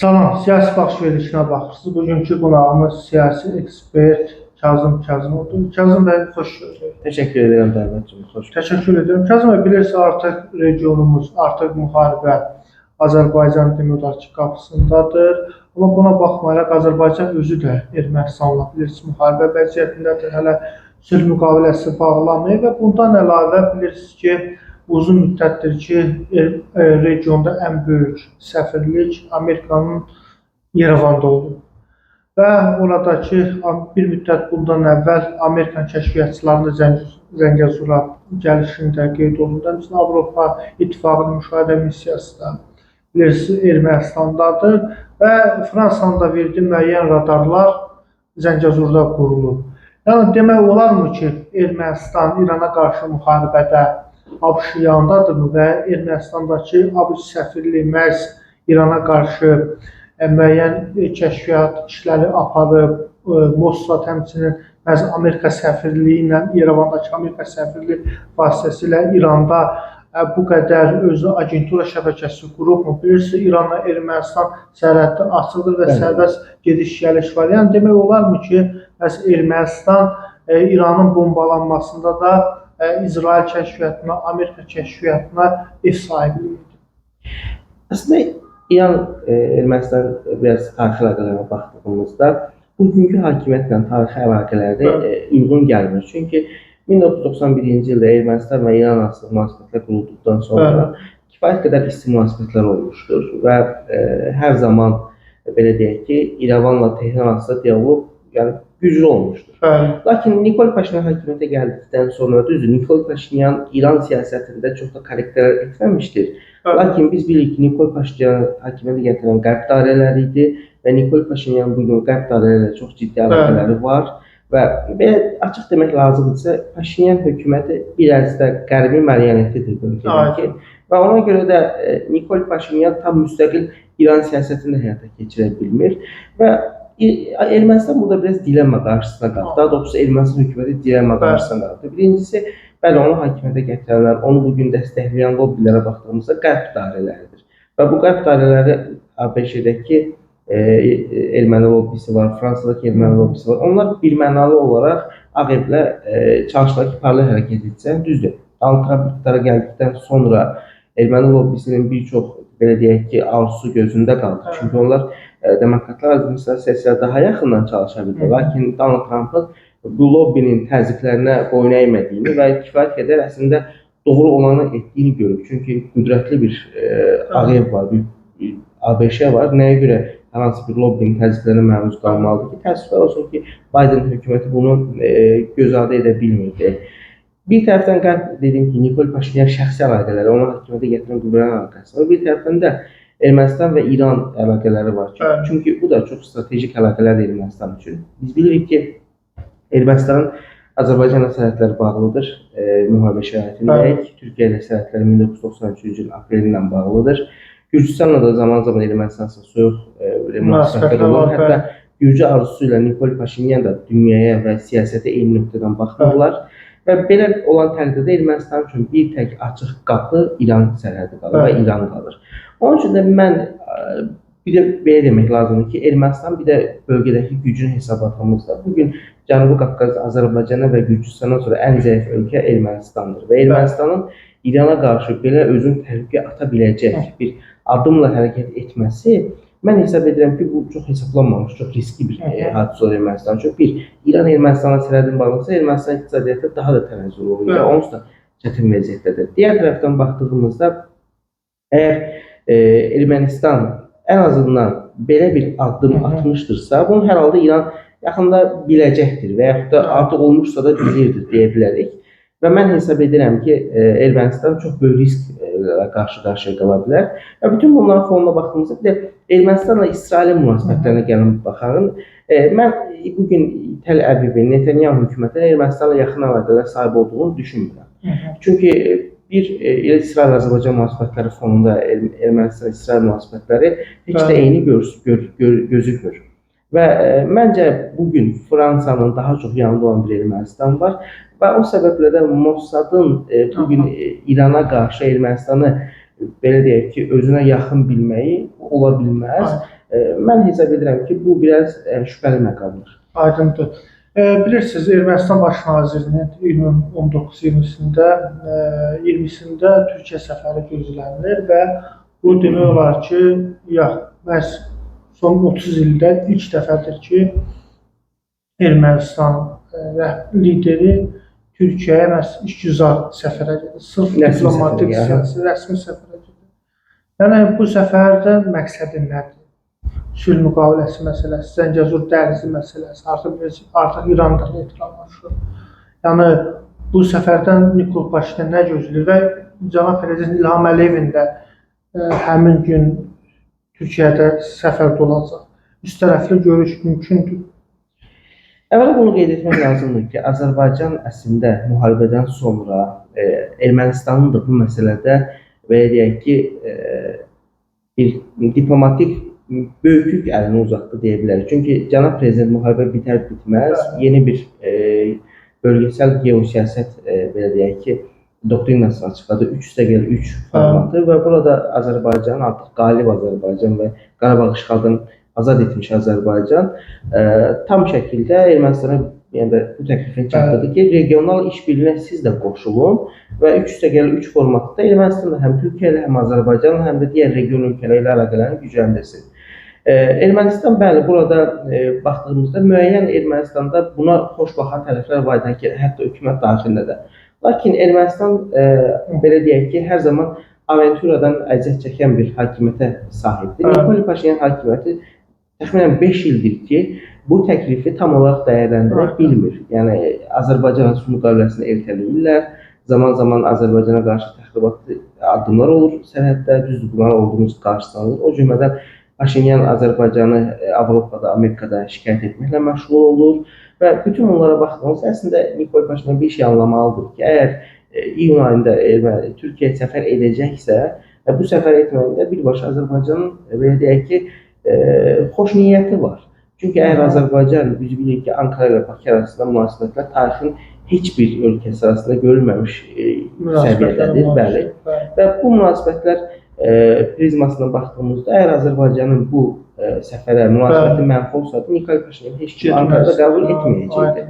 Salam, siyasi baxış verilişinə baxırsınız. Bugünkü qonağımız siyasi ekspert Kazım Kazımovdur. Kazım bəy, xoş gördük. Teşekkür ederim Dəvətcim. Xoş gəldin. Təşəkkür edirəm. Kazım bəy, bilirsiniz artıq regionumuz, artıq müharibə Azərbaycan demək olar ki, qapısındadır. Amma buna baxmayaraq Azərbaycan özü də Ermənistanla bilirsiniz müharibə vəziyyətindədir. Hələ sülh müqaviləsi bağlanmayıb və bundan əlavə bilirsiniz ki, uzun müddətdir ki, regionda ən böyük səfirlik Amerikanın Yerevanda olub. Və oradakı bir müddət bundan əvvəl Amerikan kəşfiyyatçılarının Zəngəzura gəlişində qeyd olundu. Bizim Avropa İttifaqının müşahidə missiyası da bilirsiniz Ermənistandadır və Fransanın da verdiyi müəyyən radarlar Zəngəzurda qurulub. Yəni demək olarmı ki, Ermənistan İrana qarşı müharibədə ABŞ yanındadırmı və Ermənistandakı ABŞ səfirliyi məhz İrana qarşı müəyyən kəşfiyyat işləri aparıb, Mossad həmçinin məhz Amerika səfirliyi ilə, Yerevandakı Amerika səfirliyi vasitəsilə İranda bu qədər özü agentura şəbəkəsi qurubmu? Bilirsiniz, İranla Ermənistan sərhəddə açıqdır və sərbəst gediş-gəliş var. Yəni demək olarmı ki, məhz Ermənistan İranın bombalanmasında da İsrail kəşfiyyatına, Amerika kəşfiyyatına ev sahibliyi edir. Aslında İran Ermənistan biraz tarixi əlaqələrə baxdığımızda bugünkü hakimiyyətlə tarixi əlaqələri uyğun gəlmir. Çünki 1991-ci ildə Ermənistan və İran arasında münasibətlər qurulduqdan sonra kifayət qədər isti münasibətlər olmuşdur və hər zaman belə deyək ki, İrəvanla Tehran arasında dialoq güclü olmuşdur. Lakin Nikol Paşinyan hakimiyyətə gəldikdən sonra düzdür, Nikol Paşinyan İran siyasətində çox da korrektlər etməmişdir. Lakin biz bilirik ki, Nikol Paşinyan hakimiyyətə gətirən qərb dairələri idi və Nikol Paşinyan bugün qərb dairələrlə çox ciddi əlaqələri var və belə açıq demək lazımdırsa, Paşinyan hökuməti bir ərzdə qərbi marionetidir bölgədəki və ona görə də Nikol Paşinyan tam müstəqil İran siyasətini də həyata keçirə bilmir və Ermənistan burada biraz dilemma qarşısına qaldı. Daha doğrusu Ermənistan hökuməti dilemma qarşısına qaldı. Birincisi, bəli, onu hakimiyyətə gətirənlər, onu bugün dəstəkləyən lobbilərə baxdığımızda qərb dairələridir. Və bu qərb dairələri ABŞ-dəki erməni lobbisi var, Fransadakı erməni lobbisi var. Onlar birmənalı olaraq Ağ Evlə çalışdılar ki, paralel hərəkət etsin. Düzdür, Donald Trump iqtidara gəldikdən sonra erməni lobbisinin bir çox, belə deyək ki, arzusu gözündə qaldı. Çünki onlar demokratlar administrasiyasıyla daha yaxından çalışa bildi. Lakin Donald Trump'ın bu lobbinin təzyiqlərinə boyun əymədiyini və kifayət qədər əslində doğru olanı etdiyini görüb. Çünki qüdrətli bir Ağ Ev var, bir ABŞ var. Nəyə görə hər hansı bir lobbinin təzyiqlərinə məruz qalmalıdır ki, təəssüflər olsun ki, Biden hökuməti bunu göz ardı edə bilmirdi. Bir tərəfdən qərb dediyim ki, Nikol Paşinyan şəxsi əlaqələri, onu hakimiyyətə gətirən qüvvələrin əlaqəsi var. Bir tərəfdən də Ermənistan və İran əlaqələri var. Çünki bu da çox strategik əlaqələrdir Ermənistan üçün. Biz bilirik ki, Ermənistanın Azərbaycanla sərhədləri bağlıdır, müharibə şəraitindəyik. Türkiyə ilə sərhədləri 1993-cü il aprelindən bağlıdır. Gürcüstanla da zaman-zaman Ermənistanla soyuq münasibətlər olur. Hətta Gürcü arzusu ilə Nikol Paşinyan da dünyaya və siyasətə eyni nöqtədən baxırlar. Və belə olan təqdirdə Ermənistan üçün bir tək açıq qapı İran sərhədi qalır və İran qalır. Onun üçün də mən bir də belə demək lazımdır ki, Ermənistan bir də bölgədəki gücün hesabatımızda bugün Cənubi Qafqazda Azərbaycana və Gürcüstandan sonra ən zəif ölkə Ermənistandır və Ermənistanın İrana qarşı belə özünü təhlükəyə ata biləcək bir addımla hərəkət etməsi mən hesab edirəm ki, bu çox hesablanmamış, çox riskli bir hadisə olur Ermənistan üçün. Bir, İran Ermənistanla sərhədini bağlısa, Ermənistan iqtisadiyyatı daha da tənəzzül olur və onsuz da çətin vəziyyətdədir. Digər tərəfdən baxdığımızda, əgər Ermənistan ən azından belə bir addım atmışdırsa, bunu hər halda İran yaxında biləcəkdir və yaxud da artıq olmuşsa da bilirdir, deyə bilərik. Və mən hesab edirəm ki, Ermənistan çox böyük risklə qarşı-qarşıya qala bilər. Və bütün bunların fonuna baxdığımızda bir də Ermənistanla İsrailin münasibətlərinə gəlin baxarım. Mən bugün Təl Əvivin, Netanyahu hökumətinin Ermənistanla yaxın əlaqələr sahib olduğunu düşünmürəm. Çünki bir İsrail-Azərbaycan münasibətləri fonunda Ermənistan-İsrail münasibətləri heç də eyni gözükmür. Və məncə bugün Fransanın daha çox yanında olan bir Ermənistan var və o səbəblə də Mossadın bugün İrana qarşı Ermənistanı belə deyək ki, özünə yaxın bilməyi ola bilməz. Mən hesab edirəm ki, bu biraz şübhəli məqamdır. Aydındır. Bilirsiniz, Ermənistan Baş Nazirinin iyunun 19-20-sində 20-sində Türkiyə səfəri gözlənilir və bu demək olar ki, məhz son 30 ildə ilk dəfədir ki, Ermənistan lideri Türkiyəyə məhz işgüzar səfərə gedir. Sırf diplomatik siyasi, rəsmi səfərə gedir. Yəni, bu səfərdə məqsədi nədir? Sülh müqaviləsi məsələsi, Zəngəzur dəhlizi məsələsi, artıq İrandan etirazlaşır. Yəni, bu səfərdən Nikol Paşinyan nə gözləyir və cənab prezident İlham Əliyevin də həmin gün Türkiyədə səfərdə olacaq. Üst tərəfli görüş mümkündür. Əvvəla bunu qeyd etmək lazımdır ki, Azərbaycan əslində müharibədən sonra Ermənistanın da bu məsələdə belə deyək ki, bir diplomatik böyüklük əlini uzatdı deyə bilərik. Çünki cənab prezident müharibə bitər-bitməz yeni bir bölgesel geosiyasət belə deyək ki, doktrinasını açıqladı. 3+3 formatı və burada Azərbaycan artıq qalib Azərbaycan və Qarabağ işğaldan azad etmiş Azərbaycan tam şəkildə Ermənistana bu təklifini çatdırdı ki, regional işbirliyinə siz də qoşulun və 3+3 formatında Ermənistan həm Türkiyə ilə, həm Azərbaycan, həm də digər region ölkələrlə əlaqələrini gücləndirsin. Ermənistan, bəli, burada baxdığımızda müəyyən Ermənistanda buna xoş baxan tərəflər var idi ki, hətta hökumət daxilində də. Lakin Ermənistan, belə deyək ki, hər zaman aventuradan əziyyət çəkən bir hakimiyyətə sahibdir. Nikol Paşinyan hakimiyyəti təxminən 5 ildir ki, bu təklifi tam olaraq dəyərləndirə bilmir. Yəni, Azərbaycan sülh müqaviləsini ertələyirlər, zaman-zaman Azərbaycana qarşı təxribatlı addımlar olur sərhəddə, düzdür, bunlar olduğumuz qarşılanır. O cümlədən Paşinyan Azərbaycanı Avropada, Amerikada şikayət etməklə məşğul olur və bütün bunlara baxdığımızda əslində Nikol Paşinyan bir şey anlamalıdır ki, əgər iyun ayında Türkiyə səfər edəcəksə, bu səfər etməyində birbaşa Azərbaycanın, belə deyək ki, xoş niyyəti var. Çünki əgər Azərbaycan, biz bilirik ki, Ankara ilə Bakı arasında münasibətlər tarixin heç bir ölkəsi arasında görülməmiş səviyyədədir, bəli. Və bu münasibətlər prizmasına baxdığımızda, əgər Azərbaycanın bu səfərə münasibəti mənfi olsaydı, Nikol Paşinyan heç kim Ankarada qəbul etməyəcəkdir.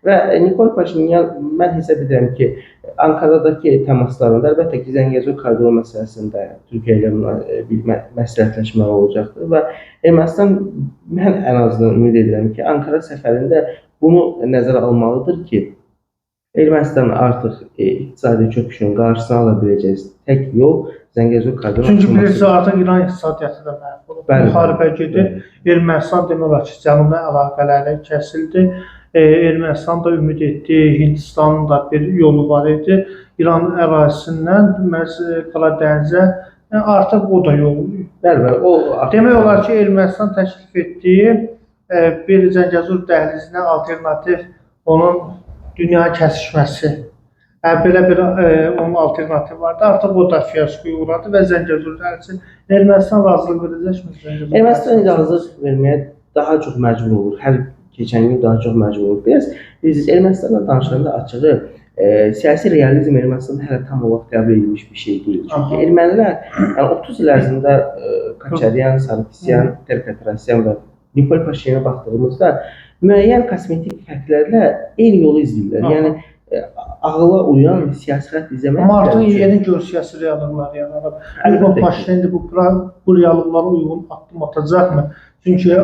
Və Nikol Paşinyan, mən hesab edirəm ki, Ankaradakı təmaslarında, əlbəttə ki, Zəngəzur koridoru məsələsində Türkiyə ilə bir məsləhətləşməli olacaqdır və Ermənistan, mən ən azından ümid edirəm ki, Ankara səfərində bunu nəzərə almalıdır ki, Ermənistan artıq iqtisadi çöküşün qarşısını ala biləcək tək yol Zəngəzur koridoru. Çünki bilirsiniz, artıq İran iqtisadiyyatı da məhv olub. Müharibə gedir. Ermənistan demək olar ki, cənubla əlaqələri kəsildi. Ermənistan da ümid etdi, Hindistanın da bir yolu var idi. İran ərazisindən Qara Dənizə artıq o da yolu. Demək olar ki, Ermənistan təklif etdiyi bir Zəngəzur dəhlizinə alternativ onun dünya kəsişməsi. Belə bir onun alternativi vardı. Artıq o da fiyaskoya uğradı və Zəngəzur dəhlizi Ermənistan razılıq verəcəkmi? Ermənistan razılıq verməyə daha çox məcbur olur. Hər keçən gün daha çox məcbur olur. Biz Ermənistanla danışanda açığı siyasi realizm Ermənistanda hələ tam olaraq qəbul edilmiş bir şey deyil. Çünki ermənilər 30 il ərzində Koçaryan, Sarkisyan, Terpetrosyan və Nikol Paşinyana baxdığımızda müəyyən kosmetik fərqlərlə eyni yolu izləyirlər. Yəni ağıla uyan siyasi xətt izləmək. Amma artıq yeni geosiyasi reallıqlar yaranıb. Nikol Paşinyan bu reallıqlara uyğun addım atacaqmı? Çünki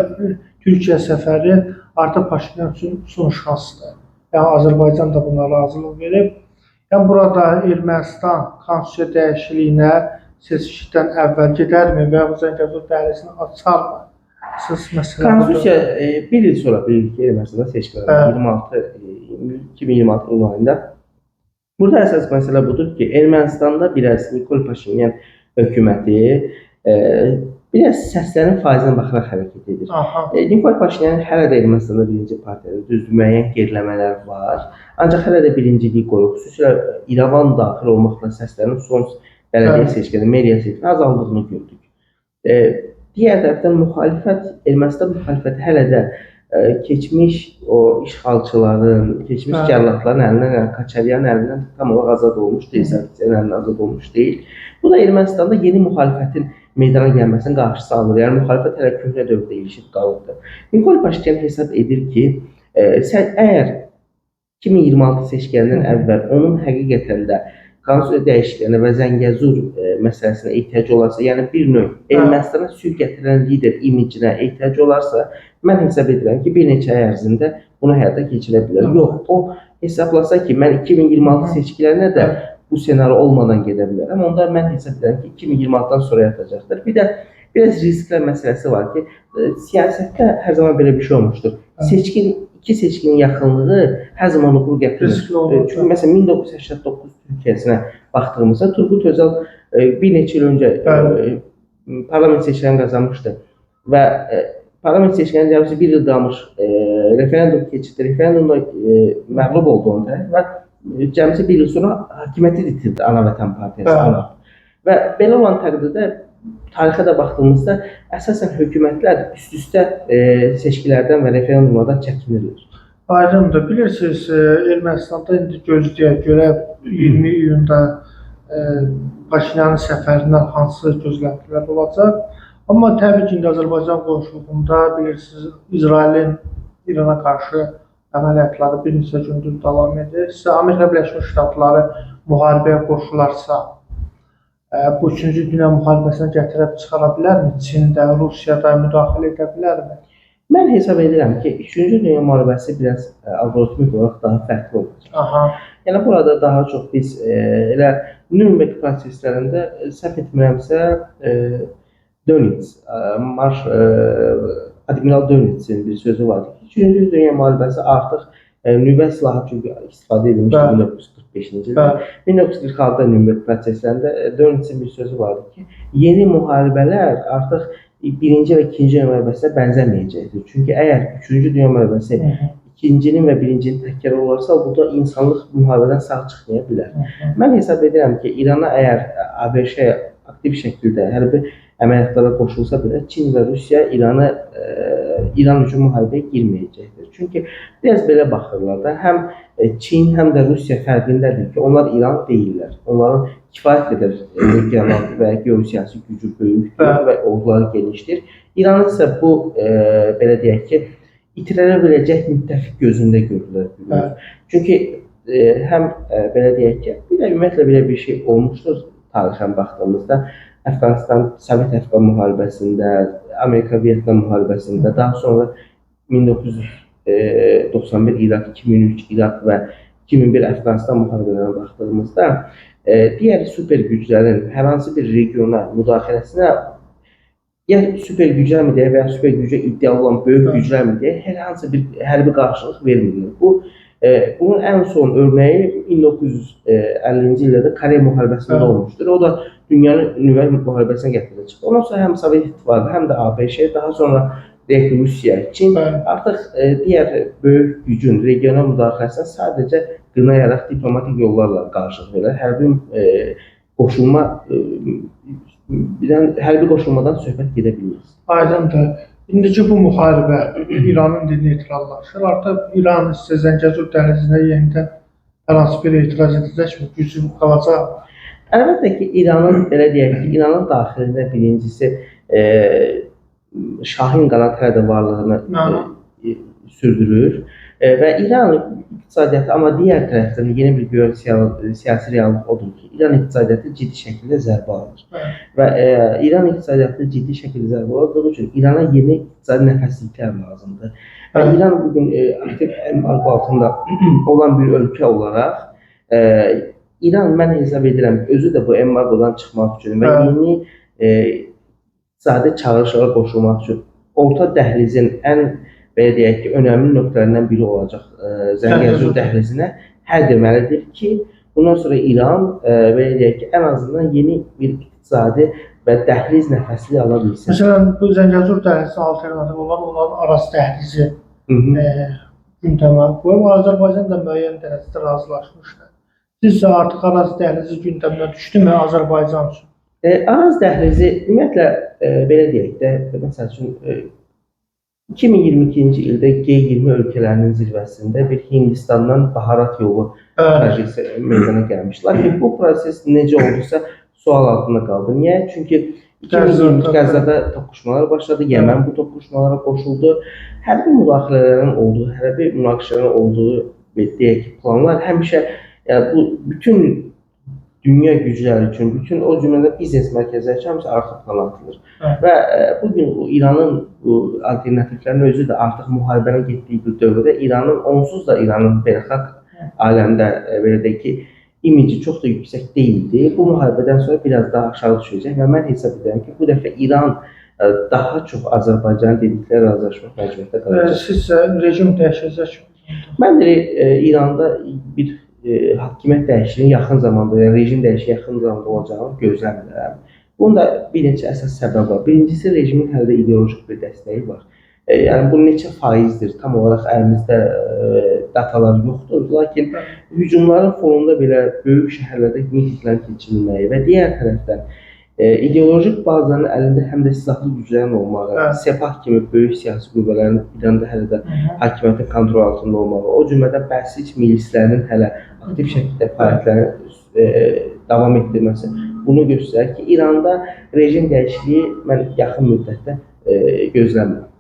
Türkiyə səfəri artıq Paşinyan üçün son şansdır. Yəni Azərbaycan da buna razılıq verib. Yəni burada Ermənistan konstitusiya dəyişikliyinə seçkidən əvvəl gedərmi və bu Zəngəzur dəhlizini açarmı? Konstitusiya bir il sonra bilirik ki, Ermənistanda seçkilər 2026 iyun ayında. Burada əsas məsələ budur ki, Ermənistanda biraz Nikol Paşinyan hökuməti biraz səslərin faizinə baxaraq hərəkət edir. Nikol Paşinyan hələ də Ermənistanda birinci partiyadır, düzdür, müəyyən geriləmələr var. Ancaq hələ də birinciliyi qorur. Xüsusilə İrəvan daxil olmaqla səslərin son bələdiyyə seçkilərində, media seçkilərində azaldığını gördük. Digər tərəfdən Ermənistan müxalifəti hələ də keçmiş o işğalçıların, keçmiş cəllatların əlindən, Koçaryanın əlindən tam olaraq azad olmuş deyil, Sarkisyanın əlindən azad olmuş deyil. Bu da Ermənistanda yeni müxalifətin meydana gəlməsinin qarşısı alınır. Yəni müxalifət hələ köhnə dövrdə ilişib qalıbdır. Nikol Paşinyan hesab edir ki, sən əgər 2026 seçkilərindən əvvəl onun həqiqətən də konstitusiya dəyişikliklərinə və Zəngəzur məsələsinə ehtiyacı olarsa, yəni bir növ Ermənistana sülh gətirən lider imicinə ehtiyacı olarsa, mən hesab edirəm ki, bir neçə ay ərzində bunu həyata keçirə bilər. Yox, o hesablasa ki, mən 2026 seçkilərinə də bu senaryo olmadan gedə bilərəm. Onda mən hesab edirəm ki, 2026-dan sonra yatacaqdır. Bir də biraz risklər məsələsi var ki, siyasətdə hər zaman belə bir şey olmuşdur. İki seçkinin yaxınlığı hər zaman uğur gətirir. Çünki məsələn 1989 Türkiyəsinə baxdığımızda Turgut Özal bir neçə il öncə parlament seçkilərini qazanmışdı və parlament seçkilərini cəmisi bir il qalmış referendum keçirdi. Referendumda məğlub oldu onda və cəmisi bir il sonra hakimiyyəti itirdi Ana Vətən Partiyası. Və belə olan təqdirdə tarixə də baxdığımızda əsasən hökumətlər üst-üstə seçkilərdən və referendumlardan çəkinirlər. Aydındır. Bilirsiniz, Ermənistanda indi gözləyək görək 20 iyunda Paşinyanın səfərindən hansı gözləntilər olacaq. Amma təbii ki, Azərbaycan qonşuluğunda bilirsiniz, İsrailin İrana qarşı əməliyyatları bir neçə gündür davam edir. Amerika Birləşmiş Ştatları müharibəyə qoşularsa, bu 3-cü Dünya müharibəsinə gətirib çıxara bilərmi? Çində, Rusiyada müdaxilə edə bilərmi? Mən hesab edirəm ki, 3-cü Dünya müharibəsi biraz alqoritmik olaraq daha fərqli olacaq. Yəni burada daha çox biz elə Nürnberg proseslərində səhv etmirəmsə Dönitz, Admiral Dönitzin bir sözü vardı ki, 3-cü Dünya müharibəsi artıq nüvə silahı çünki istifadə edilmişdi 1945-ci ildə. 1946-da Nürnberg proseslərində Dönitzin bir sözü vardı ki, yeni müharibələr artıq birinci və ikinci dünya müharibəsinə bənzəməyəcəkdir. Çünki əgər 3-cü dünya müharibəsi ikincinin və birincinin təkrar olarsa, burada insanlıq müharibədən sağ çıxmaya bilər. Mən hesab edirəm ki, İrana əgər ABŞ aktiv şəkildə hərbi əməliyyatlara qoşulsa belə, Çin və Rusiya İran üçün müharibəyə girməyəcəkdir. Çünki biraz belə baxırlar da, həm Çin, həm də Rusiya fərqindədir ki, onlar İran deyirlər. Onların kifayət qədər regional və geosiyasi gücü böyükdür və orduları genişdir. İranın isə bu, belə deyək ki, itirilə biləcək müttəfiq gözündə görülür. Çünki həm belə deyək ki, bir də ümumiyyətlə belə bir şey olmuşdur tarixən baxdığımızda. Sovet-Əfqan müharibəsində, Amerika-Vyetnam müharibəsində, daha sonra 1991 İraq, 2003 İraq və 2001 Əfqanistan müharibələrinə baxdığımızda digər süper güclərin hər hansı bir regiona müdaxiləsinə ya süper güclər mi deyə və ya süper gücə iddialı olan böyük güclər mi deyə hər hansı bir hərbi qarşılıq vermirlər. Bunun ən son örneği 1950-ci ildə Kore müharibəsində olmuşdur. O da dünyanın nüvə müharibəsinə gətirib çıxdı. Ondan sonra həm Sovet İttifaqı, həm də ABŞ, daha sonra Rusiya, Çin artıq digər böyük gücün regional müdaxiləsinə sadəcə qınayaraq diplomatik yollarla qarşılıq verir. Hərbi qoşulmadan söhbət gedə bilməz. Aydındır. İndiki bu müharibə İranın neytrallaşır. Artıq İran isə Zəngəzur dəhlizinə yenidən hər hansı bir etiraz edəcəkmi? Gücü qalacaq. Əlbəttə ki, İranın belə deyək ki, İranın daxilində birincisi Şahin qanat hələ də varlığını sürdürür və İran iqtisadiyyatı, amma digər tərəfdən yeni bir siyasi reallıq odur ki, İran iqtisadiyyatı ciddi şəkildə zərbə alır. Və İran iqtisadiyyatı ciddi şəkildə zərbə aldığı üçün İrana yeni iqtisadi nəfəsliklər lazımdır. Və İran bugün aktiv embargo altında olan bir ölkə olaraq İran mən hesab edirəm özü də bu embargodan çıxmaq üçün və yeni iqtisadi çağırışlara qoşulmaq üçün orta dəhlizin ən belə deyək ki, önəmli nöqtələrindən biri olacaq Zəngəzur dəhlizinə hər deməlidir ki, bundan sonra İran belə deyək ki, ən azından yeni bir iqtisadi və dəhliz nəfəsliyi ala bilsin. Məsələn, bu Zəngəzur dəhlizinin alternativ olan onların Araz dəhlizi gündəmə qoyub, Azərbaycan da müəyyən dərəcədə razılaşmışdı. Sizcə artıq Araz dəhlizi gündəmə düşdümü Azərbaycan üçün? Araz dəhlizi ümumiyyətlə belə deyək də, məsəl üçün 2022-ci ildə G20 ölkələrinin zirvəsində bir Hindistandan baharat yolu projesi meydana gəlmişdi. Lakin bu proses necə oldusa sual altında qaldı. Niyə? Çünki 2020 Qəzzada toqquşmalar başladı. Yəmən bu toqquşmalara qoşuldu. Hərbi müdaxilələrin olduğu, hərbi münaqişələrin olduğu deyək ki, planlar həmişə yəni bu bütün dünya gücləri üçün, bütün o cümlədən biznes mərkəzləri üçün həmişə arxa plana atılır. Və bu gün İranın bu alternativlərin özü də artıq müharibənin getdiyi bir dövrdə İranın onsuz da İranın beynəlxalq aləmdə belə deyək ki, imici çox da yüksək deyildi. Bu müharibədən sonra biraz daha aşağı düşəcək və mən hesab edirəm ki, bu dəfə İran daha çox Azərbaycanın dedikləri razılaşmaq məcburiyyətində qalacaq. Sizcə rejim dəyişəcək? Mən də İranda bir hakimiyyət dəyişikliyi yaxın zamanda, yəni rejim dəyişikliyi yaxın zamanda olacağını gözləmirəm. Bunun da bir neçə əsas səbəb var. Birincisi, rejimin hələ də ideolojik bir dəstəyi var. Yəni bu neçə faizdir, tam olaraq əlimizdə datalar yoxdur. Lakin hücumların fonunda belə böyük şəhərlərdə mitinglərin keçirilməyi və digər tərəfdən ideolojik bazanın əlində həm də silahlı güclərin olmağı, Sepah kimi böyük siyasi qüvvələrin İranda hələ də hakimiyyətin kontrol altında olmağı, o cümlədən bəhsic milislərinin hələ aktiv şəkildə fəaliyyətlərini davam etdirməsi bunu göstərir ki, İranda rejim dəyişikliyi mən yaxın müddətdə gözləmirəm.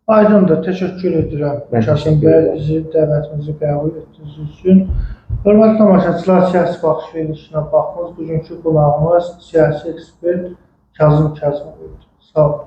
Aydındır, təşəkkür edirəm. Şəxsən bəy bizi dəvətimizi qəbul etdiyiniz üçün. Hörmətli tamaşaçılar, siyasi baxış verilişinə baxdınız. Bugünkü qonağımız siyasi ekspert Kazım Kazımov idi. Sağ olun.